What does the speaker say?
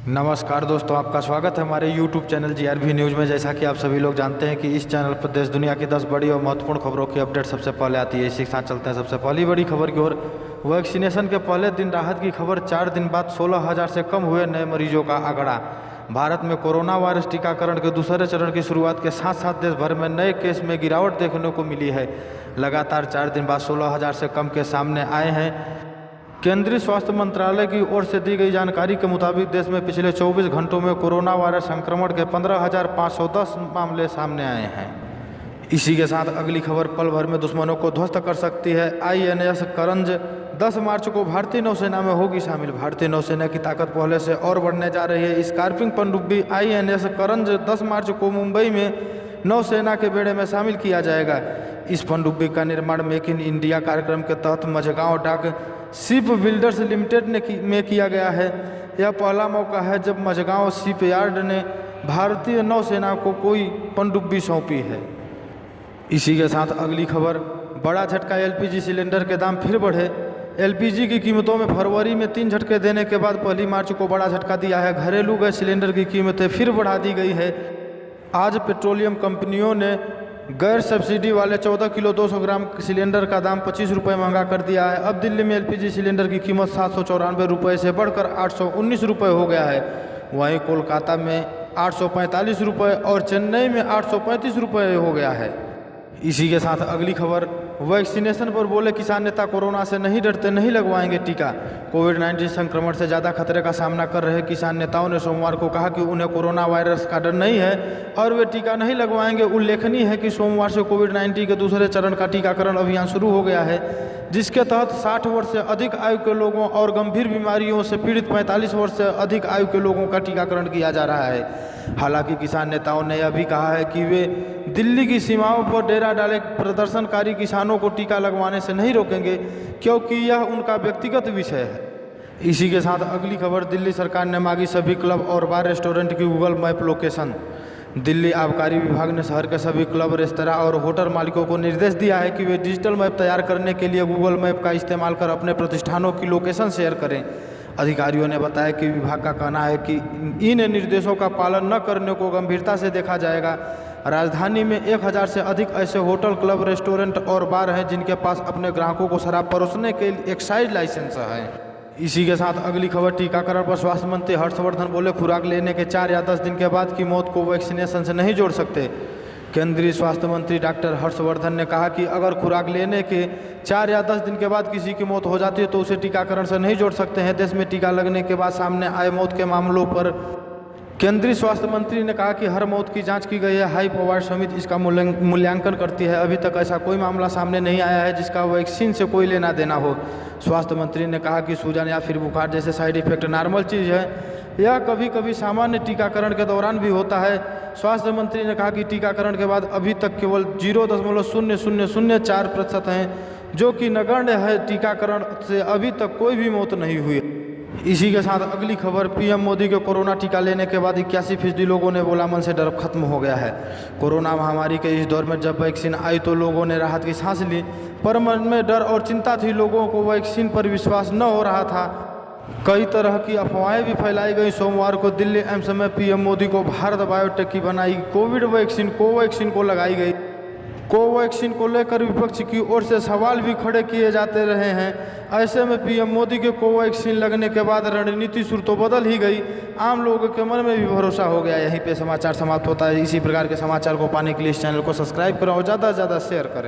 नमस्कार दोस्तों, आपका स्वागत है हमारे YouTube चैनल GRV न्यूज़ में। जैसा कि आप सभी लोग जानते हैं कि इस चैनल पर देश दुनिया की 10 बड़ी और महत्वपूर्ण खबरों की अपडेट सबसे पहले आती है। इसी के साथ चलते हैं सबसे पहली बड़ी खबर की ओर। वैक्सीनेशन के पहले दिन राहत की खबर। 4 दिन बाद 16,000 से कम हुए नए मरीजों का आंकड़ा। भारत में कोरोना वायरस टीकाकरण के दूसरे चरण की शुरुआत के साथ साथ देश भर में नए केस में गिरावट देखने को मिली है। लगातार 4 दिन बाद 16,000 से कम केस सामने आए हैं। केंद्रीय स्वास्थ्य मंत्रालय की ओर से दी गई जानकारी के मुताबिक देश में पिछले 24 घंटों में कोरोना वायरस संक्रमण के 15,510 मामले सामने आए हैं। इसी के साथ अगली खबर। पल भर में दुश्मनों को ध्वस्त कर सकती है INS करंज। 10 मार्च को भारतीय नौसेना में होगी शामिल। भारतीय नौसेना की ताकत पहले से और बढ़ने जा रही है। स्कॉर्पियन पनडुब्बी INS करंज 10 मार्च को मुंबई में नौसेना के बेड़े में शामिल किया जाएगा। इस पनडुब्बी का निर्माण मेक इन इंडिया कार्यक्रम के तहत मझगांव डाक शिप बिल्डर्स लिमिटेड में किया गया है। यह पहला मौका है जब मझगांव शिपयार्ड ने भारतीय नौसेना को कोई पनडुब्बी सौंपी है। इसी के साथ अगली खबर। बड़ा झटका। LPG सिलेंडर के दाम फिर बढ़े। LPG की कीमतों में फरवरी में 3 झटके देने के बाद 1 मार्च को बड़ा झटका दिया है। घरेलू गैस सिलेंडर की कीमतें फिर बढ़ा दी गई है। आज पेट्रोलियम कंपनियों ने गैर सब्सिडी वाले 14 किलो 200 ग्राम सिलेंडर का दाम 25 रुपये महंगा कर दिया है। अब दिल्ली में LPG सिलेंडर की कीमत 794 रुपये से बढ़कर 819 रुपये हो गया है। वहीं कोलकाता में 845 रुपये और चेन्नई में 835 रुपये हो गया है। इसी के साथ अगली खबर। वैक्सीनेशन पर बोले किसान नेता, कोरोना से नहीं डरते, नहीं लगवाएंगे टीका। कोविड-19 संक्रमण से ज़्यादा खतरे का सामना कर रहे किसान नेताओं ने सोमवार को कहा कि उन्हें कोरोना वायरस का डर नहीं है और वे टीका नहीं लगवाएंगे। उल्लेखनीय है कि सोमवार से कोविड-19 के दूसरे चरण का टीकाकरण अभियान शुरू हो गया है, जिसके तहत 60 वर्ष से अधिक आयु के लोगों और गंभीर बीमारियों से पीड़ित 45 वर्ष से अधिक आयु के लोगों का टीकाकरण किया जा रहा है। हालांकि किसान नेताओं ने यह भी कहा है कि वे दिल्ली की सीमाओं पर डेरा डाले प्रदर्शनकारी किसानों को टीका लगवाने से नहीं रोकेंगे, क्योंकि यह उनका व्यक्तिगत विषय है। इसी के साथ अगली खबर। दिल्ली सरकार ने मांगी सभी क्लब और बार रेस्टोरेंट की गूगल मैप लोकेशन। दिल्ली आबकारी विभाग ने शहर के सभी क्लब, रेस्तरां और होटल मालिकों को निर्देश दिया है कि वे डिजिटल मैप तैयार करने के लिए गूगल मैप का इस्तेमाल कर अपने प्रतिष्ठानों की लोकेशन शेयर करें। अधिकारियों ने बताया कि विभाग का कहना है कि इन निर्देशों का पालन न करने को गंभीरता से देखा जाएगा। राजधानी में 1000 से अधिक ऐसे होटल, क्लब, रेस्टोरेंट और बार हैं जिनके पास अपने ग्राहकों को शराब परोसने के लिए एक्साइज लाइसेंस है। इसी के साथ अगली खबर। टीकाकरण पर स्वास्थ्य मंत्री हर्षवर्धन बोले, खुराक लेने के 4 या 10 दिन के बाद की मौत को वैक्सीनेशन से नहीं जोड़ सकते। केंद्रीय स्वास्थ्य मंत्री डॉक्टर हर्षवर्धन ने कहा कि अगर खुराक लेने के 4 या 10 दिन के बाद किसी की मौत हो जाती है तो उसे टीकाकरण से नहीं जोड़ सकते हैं। देश में टीका लगने के बाद सामने आए मौत के मामलों पर केंद्रीय स्वास्थ्य मंत्री ने कहा कि हर मौत की जांच की गई है। हाई पावर समिति इसका मूल्यांकन करती है। अभी तक ऐसा कोई मामला सामने नहीं आया है जिसका वैक्सीन से कोई लेना देना हो। स्वास्थ्य मंत्री ने कहा कि सूजन या फिर बुखार जैसे साइड इफेक्ट नॉर्मल चीज़ है। यह कभी कभी सामान्य टीकाकरण के दौरान भी होता है। स्वास्थ्य मंत्री ने कहा कि टीकाकरण के बाद अभी तक केवल 0.0004% हैं, जो कि नगण्य है। टीकाकरण से अभी तक कोई भी मौत नहीं हुई। इसी के साथ अगली खबर। PM मोदी के कोरोना टीका लेने के बाद 81% लोगों ने बोला मन से डर खत्म हो गया है। कोरोना महामारी के इस दौर में जब वैक्सीन आई तो लोगों ने राहत की सांस ली, पर मन में डर और चिंता थी। लोगों को वैक्सीन पर विश्वास न हो रहा था। कई तरह की अफवाहें भी फैलाई गई। सोमवार को दिल्ली एम्स में PM मोदी को भारत बायोटेक की बनाई कोविड वैक्सीन कोवैक्सीन को लगाई गई। कोवैक्सीन को लेकर विपक्ष की ओर से सवाल भी खड़े किए जाते रहे हैं। ऐसे में PM मोदी के कोवैक्सीन लगने के बाद रणनीति शुरू तो बदल ही गई, आम लोगों के मन में भी भरोसा हो गया। यहीं पे समाचार समाप्त होता है। इसी प्रकार के समाचार को पाने के लिए इस चैनल को सब्सक्राइब करें और ज़्यादा से ज़्यादा शेयर करें।